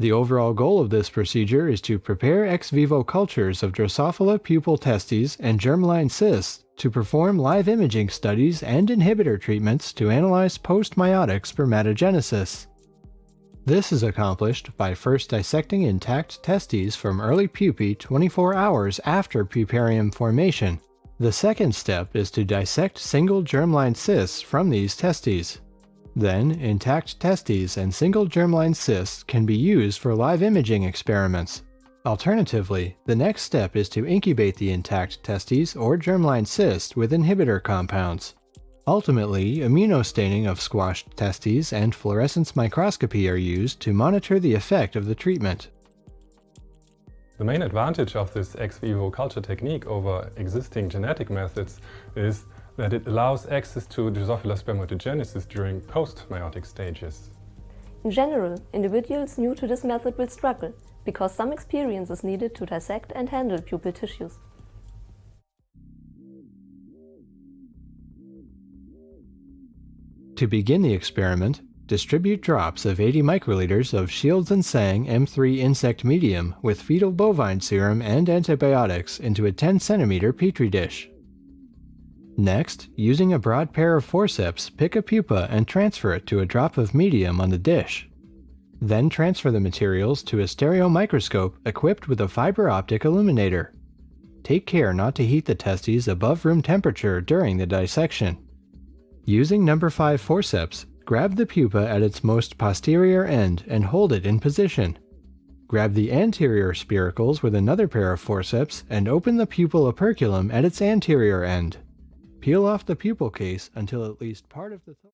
The overall goal of this procedure is to prepare ex vivo cultures of Drosophila Pupal Testis and Germ-Line Cysts to perform live imaging studies and inhibitor treatments to analyze post-meiotic spermatogenesis. This is accomplished by first dissecting intact testes from early pupae 24 hours after puparium formation. The second step is to dissect single germ-line cysts from these testes. Then, intact testes and single germ-line cysts can be used for live imaging experiments. Alternatively, the next step is to incubate the intact testes or germ-line cyst with inhibitor compounds. Ultimately, immunostaining of squashed testes and fluorescence microscopy are used to monitor the effect of the treatment. The main advantage of this ex vivo culture technique over existing genetic methods is that it allows access to Drosophila spermatogenesis during post-meiotic stages. In general, individuals new to this method will struggle, because some experience is needed to dissect and handle pupal tissues. To begin the experiment, distribute drops of 80 microliters of Shields and Sang M3 insect medium with fetal bovine serum and antibiotics into a 10 cm petri dish. Next, using a broad pair of forceps, pick a pupa and transfer it to a drop of medium on the dish. Then transfer the materials to a stereo microscope equipped with a fiber optic illuminator. Take care not to heat the testes above room temperature during the dissection. Using number 5 forceps, grab the pupa at its most posterior end and hold it in position. Grab the anterior spiracles with another pair of forceps and open the pupal operculum at its anterior end. Peel off the pupal case until at least part of the